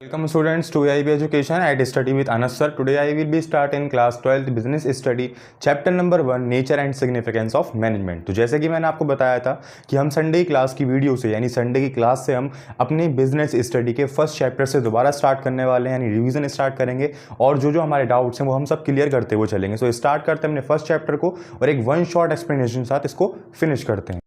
Welcome students to AIB Education at Study with Anas sir. Today I will be start in class 12th business study chapter number 1 nature and significance of management। तो जैसे कि मैंने आपको बताया था कि हम संडे क्लास की वीडियो से यानी संडे की क्लास से हम अपने बिजनेस स्टडी के फर्स्ट चैप्टर से दोबारा स्टार्ट करने वाले हैं, यानी रिवीजन स्टार्ट करेंगे और जो हमारे डाउट्स हैं वो हम सब क्लियर करते हुए चलेंगे। सो स्टार्ट करते हैं अपने फर्स्ट चैप्टर को और एक वन शॉर्ट एक्सप्लेनेशन साथ इसको फिनिश करते हैं।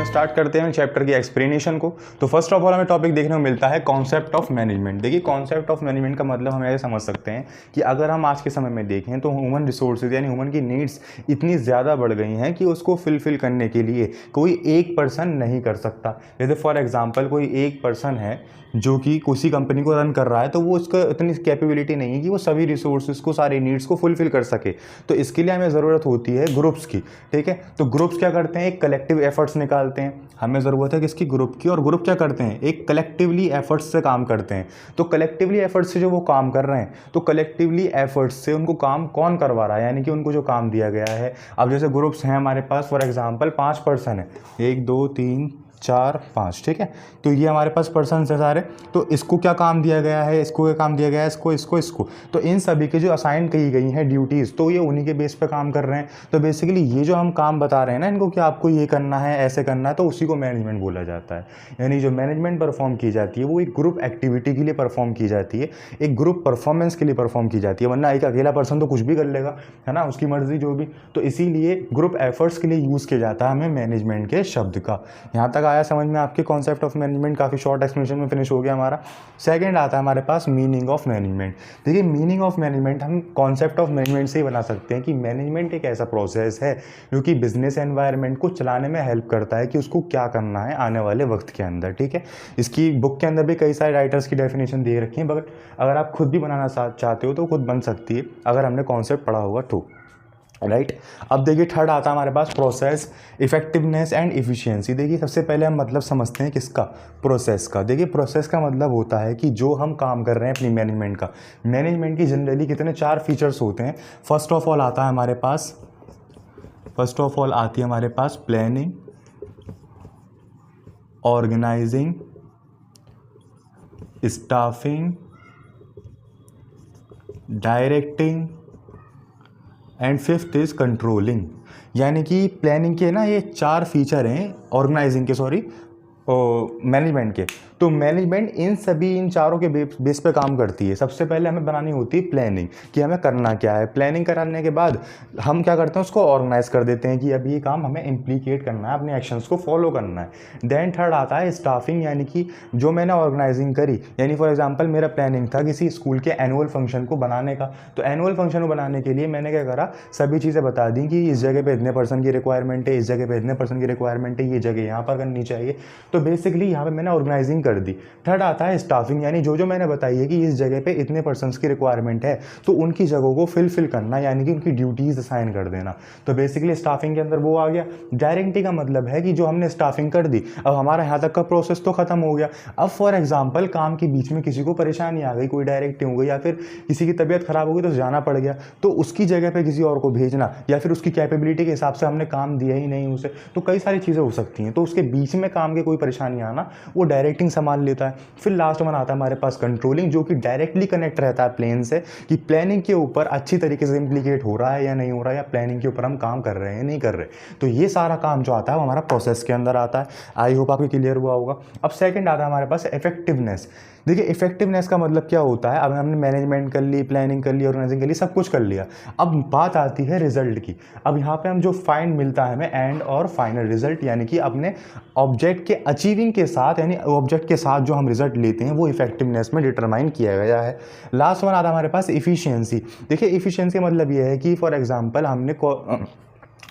स्टार्ट करते हैं चैप्टर की एक्सप्लेनेशन को। तो फर्स्ट ऑफ ऑल हमें टॉपिक देखने को मिलता है कॉन्सेप्ट ऑफ मैनेजमेंट। देखिए कॉन्सेप्ट ऑफ मैनेजमेंट का मतलब हम ऐसे समझ सकते हैं कि अगर हम आज के समय में देखें तो ह्यूमन रिसोर्सेज यानी ह्यूमन की नीड्स इतनी ज़्यादा बढ़ गई हैं कि उसको फुलफिल करने के लिए कोई एक पर्सन नहीं कर सकता। जैसे फॉर एग्जांपल कोई एक पर्सन है जो कि किसी कंपनी को रन कर रहा है, तो वो उसका इतनी कैपेबिलिटी नहीं है कि वो सभी रिसोर्सेज को, सारी नीड्स को फुलफिल कर सके। तो इसके लिए हमें ज़रूरत होती है ग्रुप्स की। ठीक है, तो ग्रुप्स क्या करते हैं, एक कलेक्टिव एफर्ट्स निकालते हैं। हमें ज़रूरत है किसकी, ग्रुप की। और ग्रुप क्या करते हैं, एक कलेक्टिवली एफर्ट्स से काम करते हैं। तो कलेक्टिवली एफर्ट्स से जो वो काम कर रहे हैं, तो कलेक्टिवली एफर्ट्स से उनको काम कौन करवा रहा है, यानी कि उनको जो काम दिया गया है। अब जैसे ग्रुप्स हैं हमारे पास, फॉर एग्जांपल 5 पर्सन है, 1 2 3 4 5। ठीक है, तो ये हमारे पास पर्सन है सारे। तो इसको क्या काम दिया गया है, इसको क्या काम दिया गया है, इसको। तो इन सभी के जो असाइन की गई हैं ड्यूटीज़, तो ये उन्हीं के बेस पे काम कर रहे हैं। तो बेसिकली ये जो हम काम बता रहे हैं ना इनको कि आपको ये करना है, ऐसे करना है, तो उसी को मैनेजमेंट बोला जाता है। यानी जो मैनेजमेंट परफॉर्म की जाती है वो एक ग्रुप एक्टिविटी के लिए परफॉर्म की जाती है, एक ग्रुप परफॉर्मेंस के लिए परफॉर्म की जाती है। वरना एक अकेला पर्सन तो कुछ भी कर लेगा, है ना, उसकी मर्जी जो भी। तो इसीलिए ग्रुप एफर्ट्स के लिए यूज़ किया जाता है हमें मैनेजमेंट के शब्द का। यहाँ तक आया समझ में आपके कॉन्सेप्ट ऑफ मैनेजमेंट, काफ़ी शॉर्ट एक्सप्लेनेशन में फिनिश हो गया हमारा। सेकंड आता है हमारे पास मीनिंग ऑफ मैनेजमेंट। देखिए मीनिंग ऑफ मैनेजमेंट हम कॉन्सेप्ट ऑफ मैनेजमेंट से ही बना सकते हैं कि मैनेजमेंट एक ऐसा प्रोसेस है जो कि बिजनेस एनवायरनमेंट को चलाने में हेल्प करता है कि उसको क्या करना है आने वाले वक्त के अंदर। ठीक है, इसकी बुक के अंदर भी कई सारे राइटर्स की डेफिनेशन दे रखी है, बट अगर आप खुद भी बनाना चाहते हो तो खुद बन सकती है अगर हमने कॉन्सेप्ट पढ़ा होगा तो। राइट, अब देखिए थर्ड आता है हमारे पास प्रोसेस, इफेक्टिवनेस एंड इफिशियंसी। देखिए सबसे पहले हम मतलब समझते हैं किसका, प्रोसेस का। देखिए प्रोसेस का मतलब होता है कि जो हम काम कर रहे हैं अपनी मैनेजमेंट का, मैनेजमेंट की जनरली कितने 4 फीचर्स होते हैं। फर्स्ट ऑफ ऑल आता है हमारे पास, आती है हमारे पास planning, organising, staffing, directing and fifth is controlling. यानी कि प्लानिंग के ना ये 4 फीचर हैं, ऑर्गेनाइजिंग के मैनेजमेंट के। तो मैनेजमेंट इन चारों के बेस पे काम करती है। सबसे पहले हमें बनानी होती है प्लानिंग कि हमें करना क्या है। प्लानिंग कराने के बाद हम क्या करते हैं, उसको ऑर्गेनाइज कर देते हैं कि अब ये काम हमें इम्प्लीकेट करना है, अपने एक्शंस को फॉलो करना है। देन थर्ड आता है स्टाफिंग, यानी कि जो मैंने ऑर्गेनाइजिंग करी, यानी फॉर एग्जाम्पल मेरा प्लानिंग था किसी स्कूल के एनुअल फंक्शन को बनाने का। तो एनुअल फंक्शन को बनाने के लिए मैंने क्या करा, सभी चीज़ें बता दी कि इस जगह पर इतने पर्सन की रिक्वायरमेंट है, इस जगह पर इतने पर्सन की रिक्वायरमेंट है, ये जगह यहाँ पर करनी चाहिए। तो बेसिकली यहाँ पे मैंने ऑर्गेनाइजिंग कर दी। थर्ड आता है स्टाफिंग, यानी जो मैंने बताई है कि इस जगह पे इतने पर्सन्स की रिक्वायरमेंट है, तो उनकी जगहों को फिल करना, यानी कि उनकी ड्यूटीज असाइन कर देना। तो बेसिकली स्टाफिंग के अंदर वो आ गया। डायरेक्टिंग का मतलब है कि जो हमने स्टाफिंग कर दी, अब हमारा यहाँ तक का प्रोसेस तो खत्म हो गया। अब फॉर एग्जाम्पल काम के बीच में किसी को परेशानी आ गई, कोई डायरेक्टिंग हो गई या फिर किसी की तबीयत खराब हो गई तो जाना पड़ गया, तो उसकी जगह पर किसी और को भेजना, या फिर उसकी कैपेबिलिटी के हिसाब से हमने काम दिया ही नहीं उसे, तो कई सारी चीज़ें हो सकती हैं। तो उसके बीच में काम के कोई परेशानी आना वो डायरेक्टिंग संभाल लेता है। फिर लास्ट वन आता है हमारे पास कंट्रोलिंग, जो कि डायरेक्टली कनेक्ट रहता है प्लान से, कि प्लानिंग के ऊपर अच्छी तरीके से इम्प्लीकेट हो रहा है या नहीं हो रहा है, या प्लानिंग के ऊपर हम काम कर रहे हैं नहीं कर रहे। तो ये सारा काम जो आता है वो हमारा प्रोसेस के अंदर आता है। आई होप आपको क्लियर हुआ होगा। अब सेकंड आता है हमारे पास इफेक्टिवनेस। देखिए इफेक्टिवनेस का मतलब क्या होता है, अब हमने मैनेजमेंट कर ली, प्लानिंग कर ली, ऑर्गेनाइजिंग कर ली, सब कुछ कर लिया। अब बात आती है रिजल्ट की। अब यहाँ पे हम जो फाइंड मिलता है हमें एंड और फाइनल रिजल्ट, यानी कि अपने ऑब्जेक्ट के अचीविंग के साथ, यानी ऑब्जेक्ट के साथ जो हम रिजल्ट लेते हैं वो इफेक्टिवनेस में डिटरमाइन किया गया है। लास्ट वन आता है हमारे पास इफिशियंसी। देखिए इफिशियंसी का मतलब ये है कि फॉर एग्जांपल हमने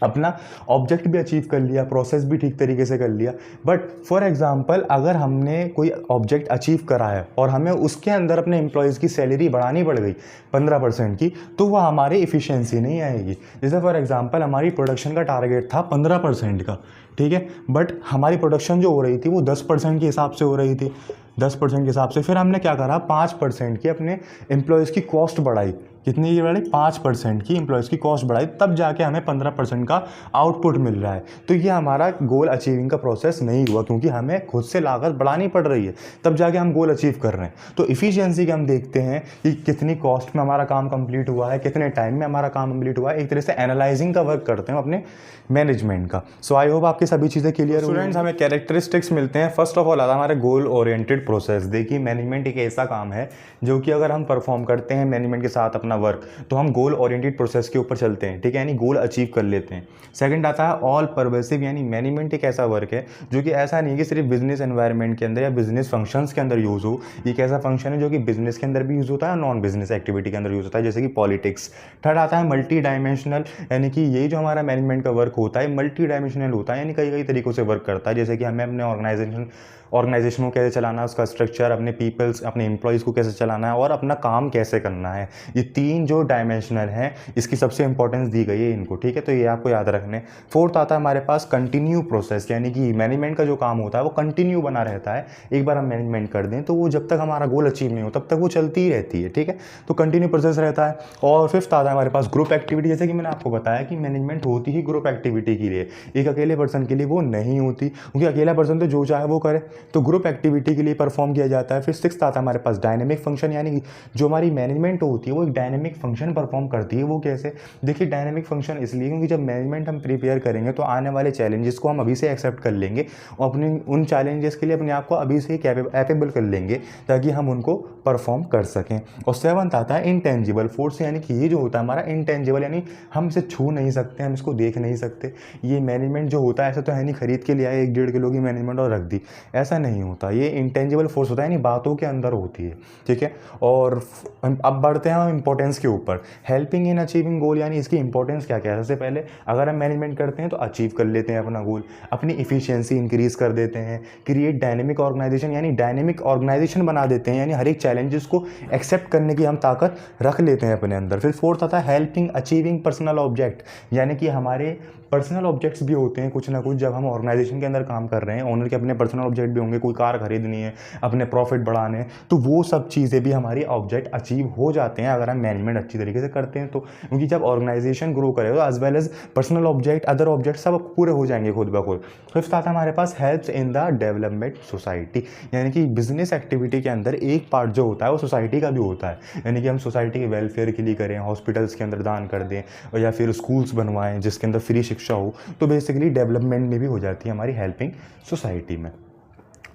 अपना ऑब्जेक्ट भी अचीव कर लिया, प्रोसेस भी ठीक तरीके से कर लिया, बट फॉर एग्जांपल अगर हमने कोई ऑब्जेक्ट अचीव करा है और हमें उसके अंदर अपने एम्प्लॉयज़ की सैलरी बढ़ानी पड़ गई 15% की, तो वह हमारी इफ़िशियंसी नहीं आएगी। जैसे फॉर एग्जांपल हमारी प्रोडक्शन का टारगेट था 15% का, ठीक है, बट हमारी प्रोडक्शन जो हो रही थी वो 10% के हिसाब से हो रही थी, 10% के हिसाब से। फिर हमने क्या करा, 5% की अपने एम्प्लॉयज़ की कॉस्ट बढ़ाई, कितनी की बढ़ाई, 5% की एम्प्लॉयज़ की कॉस्ट बढ़ाई, तब जाके हमें 15% का आउटपुट मिल रहा है। तो ये हमारा गोल अचीविंग का प्रोसेस नहीं हुआ, क्योंकि हमें खुद से लागत बढ़ानी पड़ रही है, तब जाके हम गोल अचीव कर रहे हैं। तो इफ़िशियंसी के हम देखते हैं कि कितनी कॉस्ट में हमारा काम कंप्लीट हुआ है, कितने टाइम में हमारा काम कंप्लीट हुआ है, एक तरह से एनालाइजिंग का वर्क करते हैं अपने मैनेजमेंट का। सो आई होप आपकी सभी चीज़ें क्लियर। स्टूडेंट्स, हमें कैरेक्टरिस्टिक्स मिलते हैं। फर्स्ट ऑफ ऑल आता है हमारे गोल ओरिएंटेड प्रोसेस। देखिए, मैनेजमेंट एक ऐसा काम है जो कि अगर हम परफॉर्म करते हैं मैनेजमेंट के साथ अपना वर्क, तो हम गोल ओरिएंटेड प्रोसेस के ऊपर चलते हैं, ठीक है, यानी गोल अचीव कर लेते हैं। सेकंड आता है ऑल परवेसिव, यानी मैनेजमेंट एक ऐसा वर्क है जो कि ऐसा नहीं कि सिर्फ बिजनेस एनवायरनमेंट के अंदर या बिजनेस फंक्शंस के अंदर यूज़ हो। ये एक ऐसा फंक्शन है जो कि बिजनेस के अंदर भी यूज़ होता है और नॉन बिजनेस एक्टिविटी के अंदर यूज़ होता है, जैसे कि पॉलिटिक्स। थर्ड आता है मल्टी डायमेंशनल, यानी कि ये जो हमारा मैनेजमेंट का वर्क होता है मल्टी डायमेंशनल होता है, यानी कई कई तरीकों से वर्क करता है, जैसे कि हमें अपने ऑर्गेनाइजेशन को कैसे चलाना है, उसका स्ट्रक्चर, अपने पीपल्स, अपने एम्प्लॉयज़ को कैसे चलाना है और अपना काम कैसे करना है। ये तीन जो डायमेंशनल हैं, इसकी सबसे इंपॉर्टेंस दी गई है इनको, ठीक है, तो ये आपको याद रखने। फोर्थ आता है हमारे पास कंटिन्यू प्रोसेस, यानी कि मैनेजमेंट का जो काम होता है वो कंटिन्यू बना रहता है। एक बार हम मैनेजमेंट कर दें तो वो जब तक हमारा गोल अचीव नहीं हो तब तक वो चलती ही रहती है, ठीक है, तो कंटिन्यू प्रोसेस रहता है। और फिफ्थ आता है हमारे पास ग्रुप एक्टिविटी, जैसे कि मैंने आपको बताया कि मैनेजमेंट होती ही ग्रुप एक्टिविटी के लिए, एक अकेले पर्सन के लिए वो नहीं होती, क्योंकि अकेला पर्सन तो जो चाहे वो करे, तो ग्रुप एक्टिविटी के लिए परफॉर्म किया जाता है। फिर सिक्स्थ आता है हमारे पास डायनेमिक फंक्शन, यानी जो हमारी मैनेजमेंट होती है वो एक डायनेमिक फंक्शन परफॉर्म करती है। वो कैसे? देखिए, डायनेमिक फंक्शन इसलिए क्योंकि जब मैनेजमेंट हम प्रिपेयर करेंगे तो आने वाले चैलेंजेस को हम अभी से एक्सेप्ट कर लेंगे और अपने उन चैलेंजेस के लिए अपने आप को अभी से कैपेबल कर लेंगे ताकि हम उनको परफॉर्म कर सकें। और सेवंथ आता है इंटेंजिबल फोर्स, यानी कि ये जो होता है हमारा इंटेंजिबल, यानी हम इसे छू नहीं सकते, हम इसको देख नहीं सकते। ये मैनेजमेंट जो होता है ऐसा तो है नहीं खरीद के ले आए 1-1.5 किलो की मैनेजमेंट और रख दी, ऐसा नहीं होता। ये इंटेंजिबल फोर्स होता है, यानी बातों के अंदर होती है, ठीक है। और अब बढ़ते हैं हम इंपॉर्टेंस के ऊपर। हेल्पिंग इन अचीविंग गोल, यानी इसकी इंपॉर्टेंस क्या क्या है। सबसे पहले अगर हम मैनेजमेंट करते हैं तो अचीव कर लेते हैं अपना गोल, अपनी इफिशियंसी इंक्रीज कर देते हैं, क्रिएट डायनेमिक ऑर्गेनाइजेशन, यानी डायनेमिक ऑर्गेनाइजेशन बना देते हैं, यानी हर एक चैलेंजेस को एक्सेप्ट करने की हम ताकत रख लेते हैं अपने अंदर। फिर फोर्थ आता है हेल्पिंग अचीविंग पर्सनल ऑब्जेक्ट, यानी कि हमारे पर्सनल ऑब्जेक्ट्स भी होते हैं कुछ ना कुछ। जब हम ऑर्गेनाइजेशन के अंदर काम कर रहे हैं, ओनर के अपने पर्सनल ऑब्जेक्ट भी होंगे, कोई कार खरीदनी है, अपने प्रॉफिट बढ़ाने हैं, तो वो सब चीज़ें भी हमारी ऑब्जेक्ट अचीव हो जाते हैं अगर हम मैनेजमेंट अच्छी तरीके से करते हैं तो। क्योंकि जब ऑर्गेनाइजेशन ग्रो करेगा as well as personal object, other object सब पूरे हो जाएंगे खुद ब खुद। फिफ्थ आता है हमारे पास helps in the development society, यानी कि बिजनेस एक्टिविटी के अंदर एक पार्ट जो होता है वो सोसाइटी का भी होता है, यानी कि हम सोसाइटी के वेलफेयर के लिए करें, हॉस्पिटल्स के अंदर दान कर दें या फिर स्कूल्स बनवाएं जिसके अंदर फ्री शिक्षा हो, तो बेसिकली डेवलपमेंट में भी हो जाती है हमारी हेल्पिंग सोसाइटी में।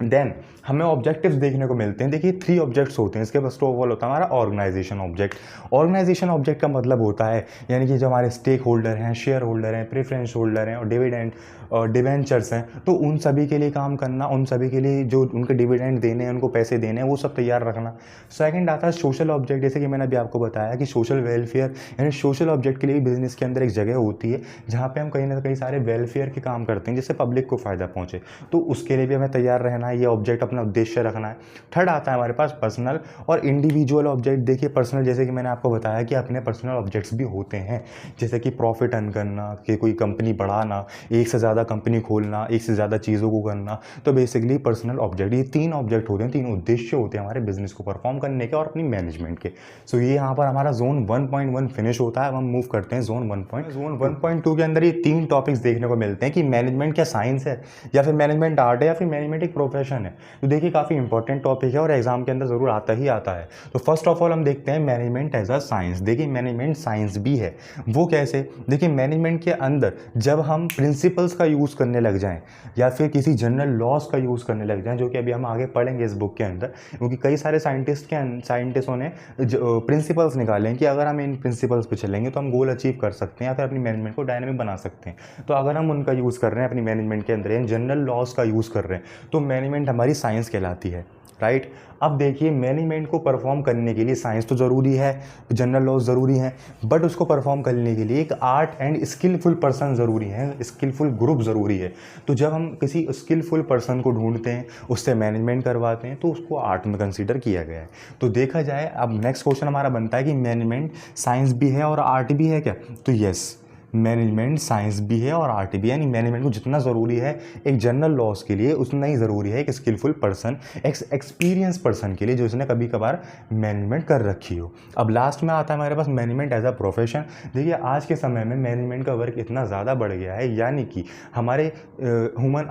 देन हमें ऑब्जेक्टिव्स देखने को मिलते हैं। देखिए 3 ऑब्जेक्ट्स होते हैं इसके। फर्स्ट ऑफ ऑल होता है हमारा ऑर्गेनाइजेशन ऑब्जेक्ट। ऑर्गेनाइजेशन ऑब्जेक्ट का मतलब होता है यानी कि जो हमारे स्टेक होल्डर हैं, शेयर होल्डर हैं, प्रेफरेंस होल्डर हैं और डिविडेंड और डिवेंचर्स हैं, तो उन सभी के लिए काम करना, उन सभी के लिए जो उनके डिविडेंड देने हैं, उनको पैसे देने हैं, वो सब तैयार रखना। सेकंड आता है सोशल ऑब्जेक्ट, जैसे कि मैंने अभी आपको बताया कि सोशल वेलफेयर, यानी सोशल ऑब्जेक्ट के लिए बिजनेस के अंदर एक जगह होती है जहाँ पे हम कहीं ना कहीं सारे वेलफेयर के काम करते हैं जिससे पब्लिक को फ़ायदा पहुँचे, तो उसके लिए भी हमें तैयार रहना है, ये ऑब्जेक्ट अपना उद्देश्य रखना है। थर्ड आता है हमारे पास पर्सनल और इंडिविजुअल ऑब्जेक्ट। देखिए पर्सनल, जैसे कि मैंने आपको बताया कि अपने पर्सनल ऑब्जेक्ट्स भी होते हैं, जैसे कि प्रॉफिट अर्न करना, कि कोई कंपनी बढ़ाना, एक से ज़्यादा कंपनी खोलना, एक से ज़्यादा चीज़ों को करना, तो बेसिकली पर्सनल ऑब्जेक्ट, ये 3 ऑब्जेक्ट होते हैं, 3 उद्देश्य होते हैं हमारे बिजनेस को परफॉर्म करने के और अपनी मैनेजमेंट के। सो ये यहाँ पर हमारा जोन 1.1 फिनिश होता है। अब हम मूव करते हैं जोन 1.2 के अंदर। ये 3 टॉपिक्स देखने को मिलते हैं कि मैनेजमेंट क्या साइंस है या फिर मैनेजमेंट आर्ट है या फिर मैनेजमेंट एक प्रोफेशन है। तो देखिए काफ़ी इंपॉर्टेंट टॉपिक है और एग्जाम के अंदर ज़रूर आता ही आता है। तो फर्स्ट ऑफ ऑल हम देखते हैं मैनेजमेंट एज अ साइंस। देखिए मैनेजमेंट साइंस भी है, वो कैसे? देखिए मैनेजमेंट के अंदर जब हम प्रिंसिपल्स का यूज़ करने लग जाएं या फिर किसी जनरल लॉज का यूज़ करने लग जाएं, जो कि अभी हम आगे पढ़ेंगे इस बुक के अंदर, क्योंकि कई सारे साइंटिस्टों ने प्रिंसिपल्स निकाले हैं कि अगर हम इन प्रिंसिपल्स पे चलेंगे तो हम गोल अचीव कर सकते हैं या फिर अपनी मैनेजमेंट को डायनेमिक बना सकते हैं। तो अगर हम उनका यूज़ कर रहे हैं अपनी मैनेजमेंट के अंदर, यानी जनरल लॉज का यूज़ कर रहे हैं, तो मैनेजमेंट हमारी साइंस कहलाती है, राइट। अब देखिए मैनेजमेंट को परफॉर्म करने के लिए साइंस तो ज़रूरी है, जनरल लॉज ज़रूरी हैं, बट उसको परफॉर्म करने के लिए एक आर्ट एंड स्किलफुल पर्सन ज़रूरी है, स्किलफुल ग्रुप ज़रूरी है। तो जब हम किसी स्किलफुल पर्सन को ढूंढते हैं, उससे मैनेजमेंट करवाते हैं, तो उसको आर्ट में कंसीडर किया गया है। तो देखा जाए अब नेक्स्ट क्वेश्चन हमारा बनता है कि मैनेजमेंट साइंस भी है और आर्ट भी है क्या? तो यस, मैनेजमेंट साइंस भी है और आर्ट भी है। यानी मैनेजमेंट को जितना ज़रूरी है एक जनरल लॉस के लिए उतना ही ज़रूरी है एक स्किलफुल पर्सन, एक्सपीरियंस पर्सन के लिए जो इसने कभी कभार मैनेजमेंट कर रखी हो। अब लास्ट में आता है हमारे पास मैनेजमेंट एज अ प्रोफेशन। देखिए आज के समय में मैनेजमेंट का वर्क इतना ज़्यादा बढ़ गया है, यानी कि हमारे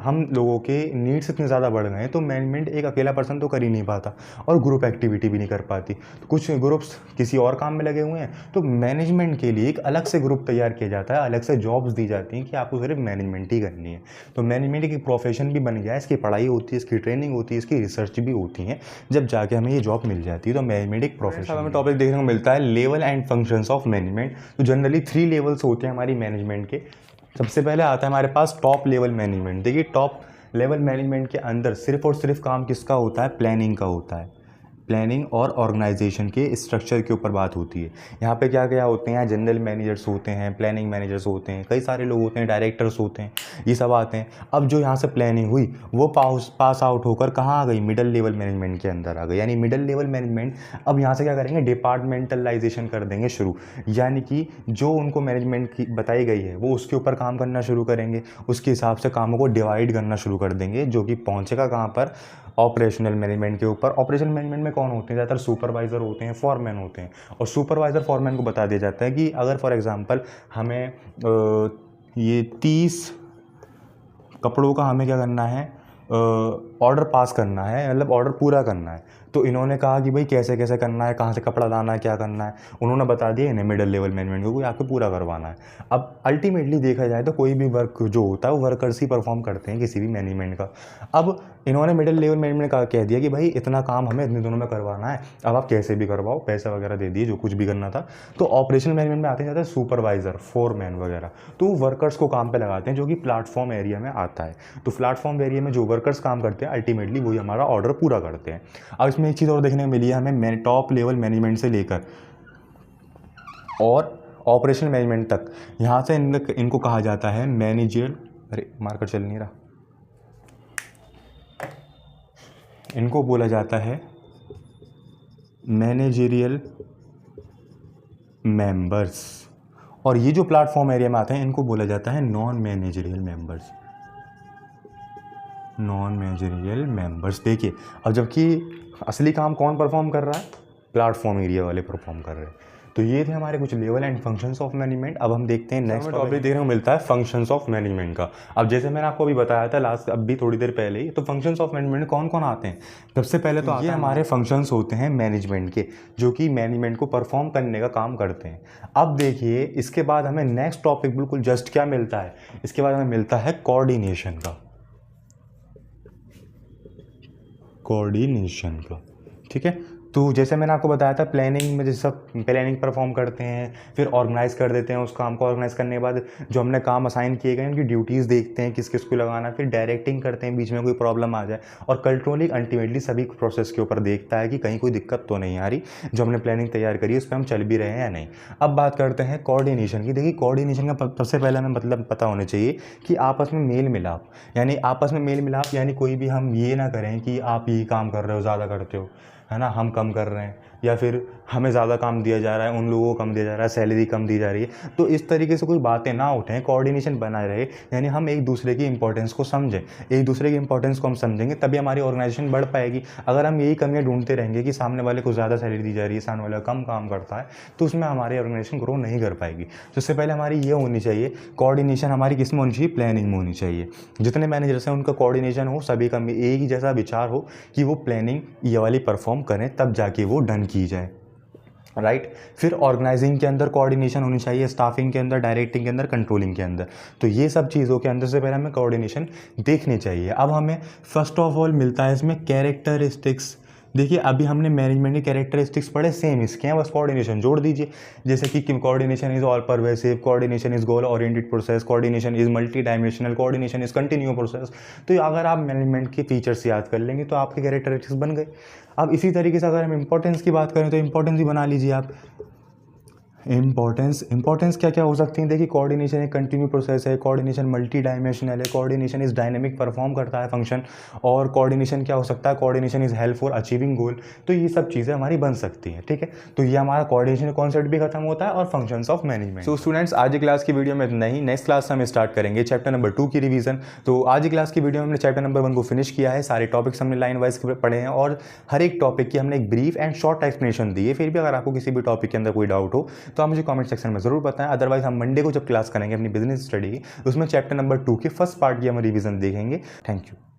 हम लोगों के नीड्स इतने ज़्यादा बढ़ गए हैं, तो मैनेजमेंट एक अकेला पर्सन तो कर ही नहीं पाता और ग्रुप एक्टिविटी भी नहीं कर पाती। तो कुछ ग्रुप्स किसी और काम में लगे हुए हैं, तो मैनेजमेंट के लिए एक अलग से ग्रुप तैयार किया जाता है, अलग से जॉब्स दी जाती हैं कि आपको सिर्फ मैनेजमेंट ही करनी है। तो मैनेजमेंट एक प्रोफेशन भी बन गया है, इसकी पढ़ाई होती है, इसकी ट्रेनिंग होती है, इसकी रिसर्च भी होती है, जब जाके हमें ये जॉब मिल जाती है। तो मैनेजमेंट एक प्रोफेशन। हमें टॉपिक देखने को मिलता है level and functions of management. तो जनरली 3 लेवल्स होते हैं हमारी मैनेजमेंट के। सबसे पहले आता है हमारे पास टॉप लेवल मैनेजमेंट। देखिए टॉप लेवल मैनेजमेंट के अंदर सिर्फ और सिर्फ काम किसका होता है? प्लानिंग का होता है। प्लानिंग और ऑर्गेनाइजेशन के स्ट्रक्चर के ऊपर बात होती है। यहाँ पे क्या क्या होते हैं? जनरल मैनेजर्स होते हैं, प्लानिंग मैनेजर्स होते हैं, कई सारे लोग होते हैं, डायरेक्टर्स होते हैं, ये सब आते हैं। अब जो यहाँ से प्लानिंग हुई वो पास आउट होकर कहाँ आ गई? मिडिल लेवल मैनेजमेंट के अंदर आ गई। यानी मिडिल लेवल मैनेजमेंट अब यहाँ से क्या करेंगे? डिपार्टमेंटलाइजेशन कर देंगे शुरू, यानी कि जो उनको मैनेजमेंट की बताई गई है वो उसके ऊपर काम करना शुरू करेंगे, उसके हिसाब से कामों को डिवाइड करना शुरू कर देंगे, जो कि पहुँचेगा कहाँ पर? ऑपरेशनल मैनेजमेंट के ऊपर। ऑपरेशनल मैनेजमेंट में कौन होते हैं? ज़्यादातर सुपरवाइज़र होते हैं, फॉरमैन होते हैं। और सुपरवाइज़र फॉरमैन को बता दिया जाता है कि अगर फॉर एग्जांपल हमें ये 30 कपड़ों का हमें क्या करना है? ऑर्डर पास करना है, मतलब ऑर्डर पूरा करना है। तो इन्होंने कहा कि भाई कैसे कैसे करना है, कहाँ से कपड़ा लाना है, क्या करना है, उन्होंने बता दिया इन्हें मिडिल लेवल मैनेजमेंट को आपको पूरा करवाना है। अब अल्टीमेटली देखा जाए तो कोई भी वर्क जो होता है वो वर्कर्स ही परफॉर्म करते हैं किसी भी मैनेजमेंट का। अब इन्होंने मिडिल लेवल मैनेजमेंट का कह दिया कि भाई इतना काम हमें इतने दिनों में करवाना है, अब आप कैसे भी करवाओ, पैसा वगैरह दे दिए, जो कुछ भी करना था। तो ऑपरेशनल मैनेजमेंट में आते हैं ज़्यादा सुपरवाइज़र, फोरमैन वगैरह, तो वर्कर्स को काम पे लगाते हैं जो कि प्लेटफॉर्म एरिया में आता है। तो प्लेटफॉर्म एरिया में जो वर्कर्स काम करते हैं अल्टीमेटली वही हमारा ऑर्डर पूरा करते हैं। अब इसमें एक चीज़ और देखने को मिली है हमें, टॉप लेवल मैनेजमेंट से लेकर और ऑपरेशनल मैनेजमेंट तक, यहाँ से इनको कहा जाता है मैनेजरियल, अरे मार्कर चल नहीं रहा, इनको बोला जाता है मैनेजरियल मेंबर्स। और ये जो प्लेटफॉर्म एरिया में आते हैं इनको बोला जाता है non managerial members. Non managerial members. देखिए अब जबकि असली काम कौन परफॉर्म कर रहा है? प्लेटफॉर्म एरिया वाले परफॉर्म कर रहे हैं। तो ये थे हमारे कुछ level and functions of management. अब हम देखते हैं नेक्स्ट टॉपिक देखने को मिलता है फंक्शंस ऑफ मैनेजमेंट का। अब जैसे मैंने आपको अभी बताया था लास्ट अभी थोड़ी देर पहले ही, तो फंक्शंस ऑफ मैनेजमेंट में कौन कौन आते हैं? सबसे पहले तो ये हमारे फंक्शंस होते हैं मैनेजमेंट के, जो कि मैनेजमेंट को परफॉर्म करने का काम करते हैं। अब देखिए इसके बाद हमें नेक्स्ट टॉपिक बिल्कुल जस्ट क्या मिलता है? इसके बाद हमें मिलता है कोऑर्डिनेशन का। कोऑर्डिनेशन का, ठीक है। तो जैसे मैंने आपको बताया था प्लानिंग में जैसे सब प्लानिंग परफॉर्म करते हैं, फिर ऑर्गेनाइज कर देते हैं उस काम को। ऑर्गेनाइज करने के बाद जो हमने काम असाइन किए गए उनकी ड्यूटीज़ देखते हैं किस किस को लगाना है, फिर डायरेक्टिंग करते हैं बीच में कोई प्रॉब्लम आ जाए, और कंट्रोलिंग अल्टीमेटली सभी प्रोसेस के ऊपर देखता है कि कहीं कोई दिक्कत तो नहीं आ रही, जो हमने प्लानिंग तैयार करी है उस पर हम चल भी रहे हैं या नहीं। अब बात करते हैं कोऑर्डिनेशन की। देखिए कोऑर्डिनेशन का सबसे पहले हमें मतलब पता होना चाहिए कि आपस में मेल मिलाप, यानी आपस में मेल मिलाप यानी कोई भी हम ये ना करें कि आप यही काम कर रहे हो, ज़्यादा करते हो, है ना, हम कम कर रहे हैं, या फिर हमें ज़्यादा काम दिया जा रहा है, उन लोगों को कम दिया जा रहा है, सैलरी कम दी जा रही है। तो इस तरीके से कोई बातें ना उठें, कोऑर्डिनेशन बनाए रहे, यानी हम एक दूसरे की इंपॉर्टेंस को समझें। एक दूसरे की इंपॉर्टेंस को हम समझेंगे तभी हमारी ऑर्गेनाइजेशन बढ़ पाएगी। अगर हम यही कमियां ढूंढते रहेंगे कि सामने वाले को ज़्यादा सैलरी दी जा रही है, सामने वाला कम काम करता है, तो उसमें हमारी ऑर्गेनाइजेशन ग्रो नहीं कर पाएगी। सबसे पहले हमारी ये होनी चाहिए कोऑर्डिनेशन, हमारी किस में होनी चाहिए? प्लानिंग में होनी चाहिए। जितने मैनेजर्स हैं उनका कोऑर्डिनेशन हो, सभी का एक ही जैसा विचार हो कि वो प्लानिंग ये वाली परफॉर्म करें, तब जाके वो डन की जाए, राइट। फिर ऑर्गेनाइजिंग के अंदर कोऑर्डिनेशन होनी चाहिए, स्टाफिंग के अंदर, डायरेक्टिंग के अंदर, कंट्रोलिंग के अंदर। तो ये सब चीज़ों के अंदर से पहले हमें कोऑर्डिनेशन देखनी चाहिए। अब हमें फर्स्ट ऑफ ऑल मिलता है इसमें कैरेक्टरिस्टिक्स। देखिए अभी हमने मैनेजमेंट के कैरेक्टरिस्टिक्स पढ़े, सेम इसके हैं, बस कोऑर्डिनेशन जोड़ दीजिए। जैसे कि coordination is all pervasive, coordination is goal oriented process, coordination is multi dimensional, coordination is continue process. तो अगर आप मैनेजमेंट के फीचर्स याद कर लेंगे तो आपके कैरेक्टरिस्टिक्स बन गए। अब इसी तरीके से अगर हम इंपॉर्टेंस की बात करें तो इंपॉर्टेंस भी बना लीजिए आप। इंपॉर्टेंस क्या क्या हो सकती है? देखिए, कोऑर्डिनेशन एक कंटिन्यू प्रोसेस है, कोऑर्डिनेशन मल्टी डायमेंशनल है, कोऑर्डिनेशन इज डायनेमिक परफॉर्म करता है फंक्शन, और कोऑर्डिनेशन क्या हो सकता है? Coordination is help for achieving goal. तो ये सब चीज़ें हमारी बन सकती हैं, ठीक है। तो ये हमारा कोऑर्डिनेशन कॉन्सेप्ट भी खत्म होता है और functions of management. So students, आज की क्लास की वीडियो में इतना ही। नेक्स्ट क्लास हम स्टार्ट करेंगे चैप्टर नंबर 2 की रिवीजन। तो आज की क्लास की वीडियो में हमने चैप्टर नंबर 1 को फिनिश किया है, सारे टॉपिक्स हमने लाइन वाइज पढ़े हैं और हर एक टॉपिक की हमने एक ब्रीफ एंड शॉर्ट एक्सप्लेनेशन दी है। फिर भी अगर आपको किसी भी टॉपिक के अंदर कोई डाउट हो तो आप मुझे कमेंट सेक्शन में ज़रूर बताएं। अदरवाइज हम मंडे को जब क्लास करेंगे अपनी बिजनेस स्टडी की, उसमें चैप्टर नंबर 2 के फर्स्ट पार्ट की हम रिवीजन देखेंगे। Thank you.